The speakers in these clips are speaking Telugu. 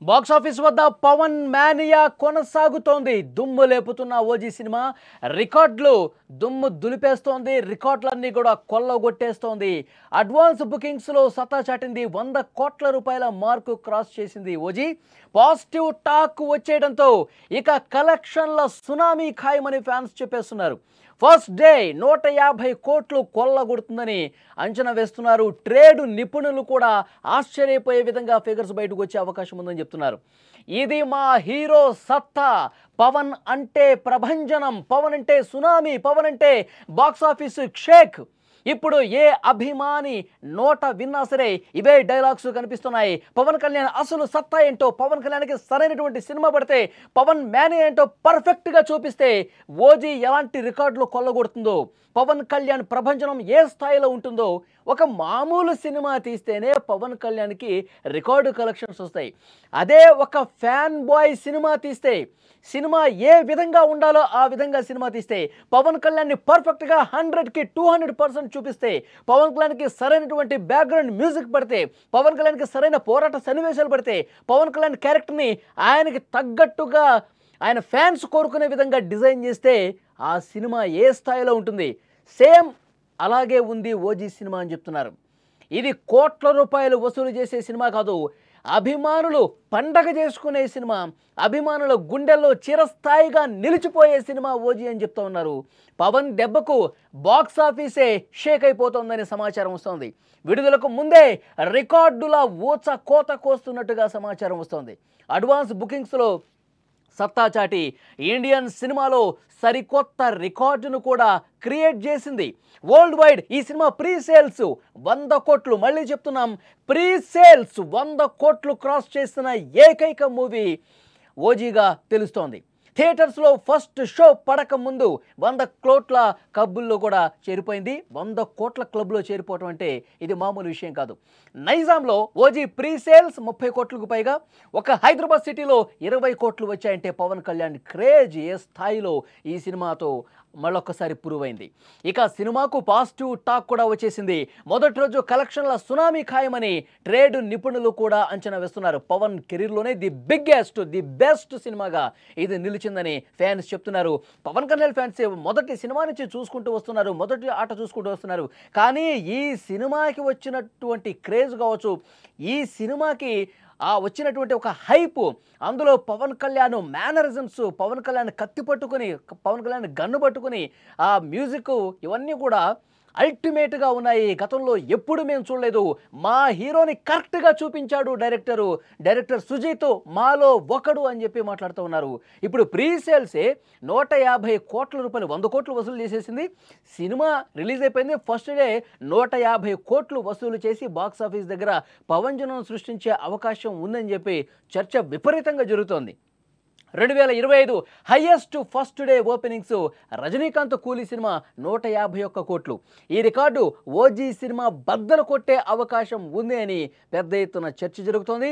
బాక్స్ ఆఫీస్ వద్ద పవన్ మానియా కొనసాగుతోంది. దుమ్ము లేపుతున్న ఓజీ సినిమా రికార్డులు దుమ్ము దులిపేస్తోంది. రికార్డులన్నీ కూడా కొల్లగొట్టేస్తోంది. అడ్వాన్స్ బుకింగ్స్ లో సత్తా చాటింది. 100 కోట్ల రూపాయల మార్కు క్రాస్ చేసింది ఓజీ. పాజిటివ్ టాక్ వచ్చేయడంతో ఇక కలెక్షన్ల సునామీ ఖాయమని ఫ్యాన్స్ చెప్పేస్తున్నారు. ఫస్ట్ డే 150 కోట్లు కొల్లగొడుతుందని అంచనా వేస్తున్నారు. ట్రేడ్ నిపుణులు కూడా ఆశ్చర్యపోయే విధంగా ఫిగర్స్ బయటకు వచ్చే అవకాశం ఉందని చెప్తున్నారు. ఇది మా హీరో సత్తా. పవన్ అంటే ప్రభంజనం, పవన్ అంటే సునామీ, పవన్ అంటే బాక్స్ ఆఫీస్ షేక్. ఇప్పుడు ఏ అభిమాని నోట విన్నా సరే ఇవే డైలాగ్స్ కనిపిస్తున్నాయి. పవన్ కళ్యాణ్ అసలు సత్తా ఏంటో, పవన్ కళ్యాణ్కి సరైనటువంటి సినిమా పడితే, పవన్ మ్యాన్ ఏంటో పర్ఫెక్ట్గా చూపిస్తే ఓజీ ఎలాంటి రికార్డులు కొల్లగొడుతుందో, పవన్ కళ్యాణ్ ప్రభంజనం ఏ స్థాయిలో ఉంటుందో, ఒక మామూలు సినిమా తీస్తేనే పవన్ కళ్యాణ్కి రికార్డు కలెక్షన్స్ వస్తాయి. అదే ఒక ఫ్యాన్ బాయ్ సినిమా తీస్తే, సినిమా ఏ విధంగా ఉండాలో ఆ విధంగా సినిమా తీస్తే, పవన్ కళ్యాణ్ని పర్ఫెక్ట్గా 100కి 200% చూపిస్తే, పవన్ కళ్యాణ్కి సరైనటువంటి బ్యాక్గ్రౌండ్ మ్యూజిక్ పడితే, పవన్ కళ్యాణ్కి సరైన పోరాట సన్నివేశాలు పడితే, పవన్ కళ్యాణ్ క్యారెక్టర్ని ఆయనకి తగ్గట్టుగా ఆయన ఫ్యాన్స్ కోరుకునే విధంగా డిజైన్ చేస్తే ఆ సినిమా ఏ స్థాయిలో ఉంటుంది. సేమ్ అలాగే ఉంది ఓజీ సినిమా అని చెప్తున్నారు. ఇది కోట్ల రూపాయలు వసూలు చేసే సినిమా కాదు, అభిమానులు పండగ చేసుకునే సినిమా, అభిమానుల గుండెల్లో చిరస్థాయిగా నిలిచిపోయే సినిమా ఓజీ అని చెప్తూ ఉన్నారు. పవన్ దెబ్బకు బాక్స్ ఆఫీసే షేక్ అయిపోతుందని సమాచారం వస్తోంది. విడుదలకు ముందే రికార్డుల ఊచ కోత కోస్తున్నట్టుగా సమాచారం వస్తోంది. అడ్వాన్స్ బుకింగ్స్లో సత్తా చాటి ఇండియన్ సినిమాలో సరికొత్త రికార్డును కూడా క్రియేట్ చేసింది. వరల్డ్ వైడ్ ఈ సినిమా ప్రీ సేల్స్ 100 కోట్లు, మళ్ళీ చెప్తున్నాం, ప్రీ సేల్స్ 100 కోట్లు క్రాస్ చేసిన ఏకైక మూవీ ఓజీగా తెలుస్తోంది. థియేటర్స్లో ఫస్ట్ షో పడక ముందు 100 కోట్ల క్లబ్బుల్లో కూడా చేరిపోయింది. 100 కోట్ల క్లబ్లో చేరిపోవటం అంటే ఇది మామూలు విషయం కాదు. నైజాంలో ఓజీ ప్రీ సేల్స్ 30 కోట్లకు పైగా, ఒక హైదరాబాద్ సిటీలో 20 కోట్లు వచ్చాయంటే పవన్ కళ్యాణ్ క్రేజ్ ఏ స్థాయిలో ఈ సినిమాతో మళ్ళొక్కసారి ప్రూవ్ అయింది. ఇక సినిమాకు పాజిటివ్ టాక్ కూడా వచ్చేసింది. మొదటి రోజు కలెక్షన్ల సునామీ ఖాయమని ట్రేడ్ నిపుణులు కూడా అంచనా వేస్తున్నారు. పవన్ కెరీర్లోనే ది బిగ్గెస్ట్, ది బెస్ట్ సినిమాగా ఇది నిలిచిందని ఫ్యాన్స్ చెప్తున్నారు. పవన్ కళ్యాణ్ ఫ్యాన్స్ మొదటి సినిమా నుంచి చూసుకుంటూ వస్తున్నారు, మొదటి ఆట చూసుకుంటూ వస్తున్నారు. కానీ ఈ సినిమాకి వచ్చినటువంటి క్రేజ్ కావచ్చు, ఈ సినిమాకి వచ్చినటువంటి ఒక హైప్, అందులో పవన్ కళ్యాణ్ మేనరిజమ్స్, పవన్ కళ్యాణ్ కత్తి పట్టుకుని, పవన్ కళ్యాణ్ గన్ను పట్టుకుని, ఆ మ్యూజిక్ ఇవన్నీ కూడా అల్టిమేట్గా ఉన్నాయి. గతంలో ఎప్పుడు మేము చూడలేదు. మా హీరోని కరెక్ట్గా చూపించాడు డైరెక్టర్ సుజీత్, మాలో ఒకడు అని చెప్పి మాట్లాడుతూ ఉన్నారు. ఇప్పుడు ప్రీ సేల్సే 150 కోట్ల రూపాయలు, 100 కోట్లు వసూలు చేసేసింది. సినిమా రిలీజ్ అయిపోయింది. ఫస్ట్ డే 150 కోట్లు వసూలు చేసి బాక్స్ ఆఫీస్ దగ్గర పవన్జనం సృష్టించే అవకాశం ఉందని చెప్పి చర్చ విపరీతంగా జరుగుతోంది. 2025 highest first day openings Rajinikanth కూలీ సినిమా 151 కోట్లు. ఈ రికార్డు ఓజీ సినిమా బద్దలు కొట్టే అవకాశం ఉంది అని పెద్ద ఎత్తున చర్చ జరుగుతోంది.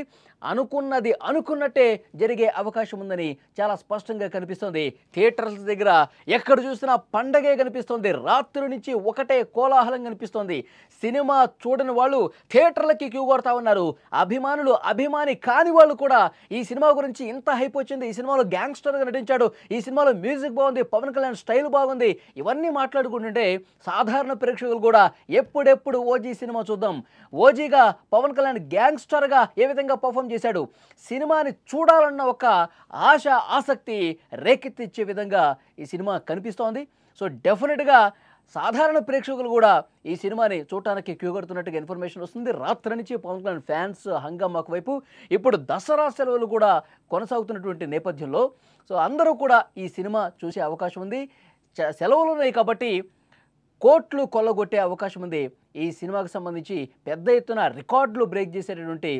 అనుకున్నది అనుకున్నట్టే జరిగే అవకాశం ఉందని చాలా స్పష్టంగా కనిపిస్తోంది. థియేటర్స్ దగ్గర ఎక్కడ చూసినా పండగే కనిపిస్తోంది. రాత్రి నుంచి ఒకటే కోలాహలం కనిపిస్తోంది. సినిమా చూడని వాళ్ళు థియేటర్లకి క్యూ కొడతా ఉన్నారు. అభిమానులు, అభిమాని కాని వాళ్ళు కూడా ఈ సినిమా గురించి ఇంత హైప్ వచ్చింది, ఈ సినిమాలో గ్యాంగ్స్టర్గా నటించాడు, ఈ సినిమాలో మ్యూజిక్ బాగుంది, పవన్ కళ్యాణ్ స్టైల్ బాగుంది, ఇవన్నీ మాట్లాడుకుంటుంటే సాధారణ ప్రేక్షకులు కూడా ఎప్పుడెప్పుడు ఓజీ సినిమా చూద్దాం, ఓజీగా పవన్ కళ్యాణ్ గ్యాంగ్స్టర్గా ఏ విధంగా పర్ఫామ్ చేశాడు, సినిమాని చూడాలన్న ఒక ఆశ, ఆసక్తి రేకెత్తిచ్చే విధంగా ఈ సినిమా కనిపిస్తోంది. సో డెఫినెట్గా సాధారణ ప్రేక్షకులు కూడా ఈ సినిమాని చూడటానికి క్యూ కడుతున్నట్టుగా ఇన్ఫర్మేషన్ వస్తుంది. రాత్రి నుంచి పవన్ కళ్యాణ్ ఫ్యాన్స్ హంగామాకు వైపు. ఇప్పుడు దసరా సెలవులు కూడా కొనసాగుతున్నటువంటి నేపథ్యంలో సో అందరూ కూడా ఈ సినిమా చూసే అవకాశం ఉంది. సెలవులు ఉన్నాయి కాబట్టి కోట్లు కొల్లగొట్టే అవకాశం ఉంది. ఈ సినిమాకు సంబంధించి పెద్ద ఎత్తున రికార్డులు బ్రేక్ చేసేటటువంటి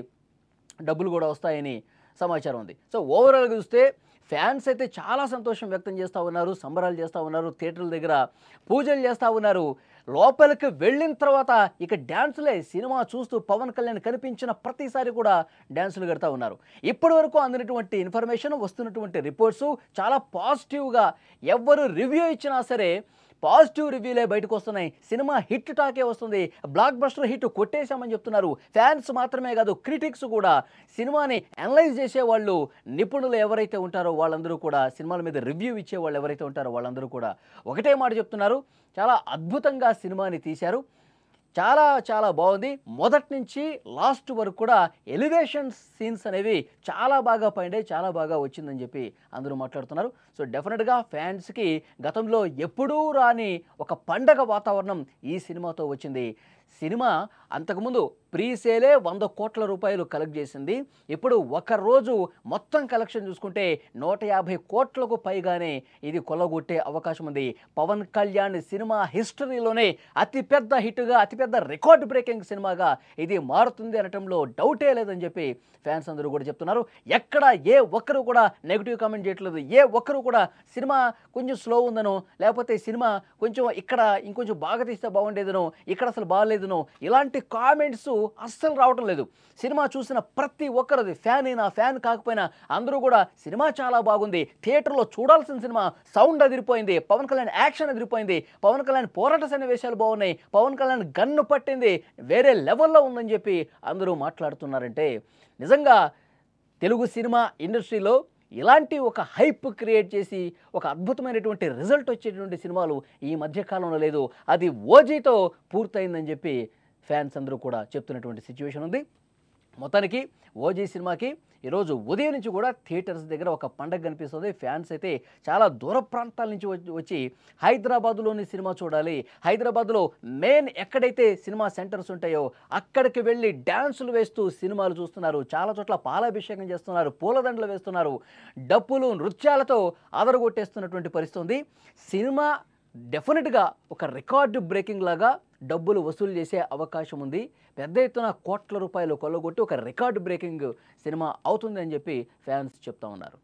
డబ్బులు కూడా వస్తాయని సమాచారం ఉంది. సో ఓవరాల్గా చూస్తే ఫ్యాన్స్ అయితే చాలా సంతోషం వ్యక్తం చేస్తూ ఉన్నారు, సంబరాలు చేస్తూ ఉన్నారు, థియేటర్ల దగ్గర పూజలు చేస్తూ ఉన్నారు. లోపలికి వెళ్ళిన తర్వాత ఇక డ్యాన్సులే. సినిమా చూస్తూ పవన్ కళ్యాణ్ కనిపించిన ప్రతిసారి కూడా డ్యాన్సులు కడతా ఉన్నారు. ఇప్పటి వరకు అందినటువంటి ఇన్ఫర్మేషన్, వస్తున్నటువంటి రిపోర్ట్స్ చాలా పాజిటివ్గా, ఎవరు రివ్యూ ఇచ్చినా సరే పాజిటివ్ రివ్యూలే బయటకు వస్తున్నాయి. సినిమా హిట్ టాకే వస్తుంది, బ్లాక్ బస్టర్ హిట్ కొట్టేశామని చెప్తున్నారు. ఫ్యాన్స్ మాత్రమే కాదు, క్రిటిక్స్ కూడా, సినిమాని అనలైజ్ చేసేవాళ్ళు, నిపుణులు ఎవరైతే ఉంటారో వాళ్ళందరూ కూడా, సినిమాల మీద రివ్యూ ఇచ్చే వాళ్ళు ఎవరైతే ఉంటారో వాళ్ళందరూ కూడా ఒకటే మాట చెప్తున్నారు, చాలా అద్భుతంగా సినిమాని తీశారు, చాలా చాలా బాగుంది, మొదటి నుంచి లాస్ట్ వరకు కూడా ఎలివేషన్ సీన్స్ అనేవి చాలా బాగా పైండే, చాలా బాగా వచ్చిందని చెప్పి అందరూ మాట్లాడుతున్నారు. సో డెఫినెట్గా ఫ్యాన్స్కి గతంలో ఎప్పుడూ రాని ఒక పండగ వాతావరణం ఈ సినిమాతో వచ్చింది. సినిమా అంతకుముందు ప్రీ సేలే 100 కోట్ల రూపాయలు కలెక్ట్ చేసింది. ఇప్పుడు ఒకరోజు మొత్తం కలెక్షన్ చూసుకుంటే 150 కోట్లకు పైగానే ఇది కొల్లగొట్టే అవకాశం ఉంది. పవన్ కళ్యాణ్ సినిమా హిస్టరీలోనే అతిపెద్ద హిట్గా, అతిపెద్ద రికార్డ్ బ్రేకింగ్ సినిమాగా ఇది మారుతుంది అనటంలో డౌటే లేదని చెప్పి ఫ్యాన్స్ అందరూ కూడా చెప్తున్నారు. ఎక్కడ ఏ ఒక్కరు కూడా నెగిటివ్ కామెంట్ చేయట్లేదు. ఏ ఒక్కరు కూడా సినిమా కొంచెం స్లో ఉందనో, లేకపోతే సినిమా కొంచెం ఇక్కడ ఇంకొంచెం బాగా తీస్తే బాగుండేదనో, ఇక్కడ అసలు బాగాలేదనో ఇలాంటి కామెంట్స్ అస్సలు రావటం లేదు. సినిమా చూసిన ప్రతి ఒక్కరిది, ఫ్యాన్ అయినా ఫ్యాన్ కాకపోయినా అందరూ కూడా సినిమా చాలా బాగుంది, థియేటర్లో చూడాల్సిన సినిమా, సౌండ్ అదిరిపోయింది, పవన్ కళ్యాణ్ యాక్షన్ అదిరిపోయింది, పవన్ కళ్యాణ్ పోరాట సన్నివేశాలు బాగున్నాయి, పవన్ కళ్యాణ్ గన్ను పట్టింది వేరే లెవెల్లో ఉందని చెప్పి అందరూ మాట్లాడుతున్నారంటే నిజంగా తెలుగు సినిమా ఇండస్ట్రీలో ఇలాంటి ఒక హైప్ క్రియేట్ చేసి ఒక అద్భుతమైనటువంటి రిజల్ట్ వచ్చేటువంటి సినిమాలు ఈ మధ్యకాలంలో లేదు. అది ఓజీతో పూర్తయిందని చెప్పి ఫ్యాన్స్ అందరూ కూడా చెప్తున్నటువంటి సిచ్యువేషన్ ఉంది. మొత్తానికి ఓజీ సినిమాకి ఈరోజు ఉదయం నుంచి కూడా థియేటర్స్ దగ్గర ఒక పండగ కనిపిస్తుంది. ఫ్యాన్స్ అయితే చాలా దూర ప్రాంతాల నుంచి వచ్చి హైదరాబాద్లోని సినిమా చూడాలి, హైదరాబాద్లో మెయిన్ ఎక్కడైతే సినిమా సెంటర్స్ ఉంటాయో అక్కడికి వెళ్ళి డ్యాన్సులు వేస్తూ సినిమాలు చూస్తున్నారు. చాలా చోట్ల పాలాభిషేకం చేస్తున్నారు, పూలదండలు వేస్తున్నారు, డప్పులు నృత్యాలతో ఆదరగొట్టేస్తున్నటువంటి పరిస్థితి ఉంది. సినిమా డెఫినెట్గా ఒక రికార్డు బ్రేకింగ్ లాగా డబ్బులు వసూలు చేసే అవకాశం ఉంది. పెద్ద ఎత్తున కోట్ల రూపాయలు కొల్లగొట్టి ఒక రికార్డు బ్రేకింగ్ సినిమా అవుతుంది అని చెప్పి ఫ్యాన్స్ చెప్తా ఉన్నారు.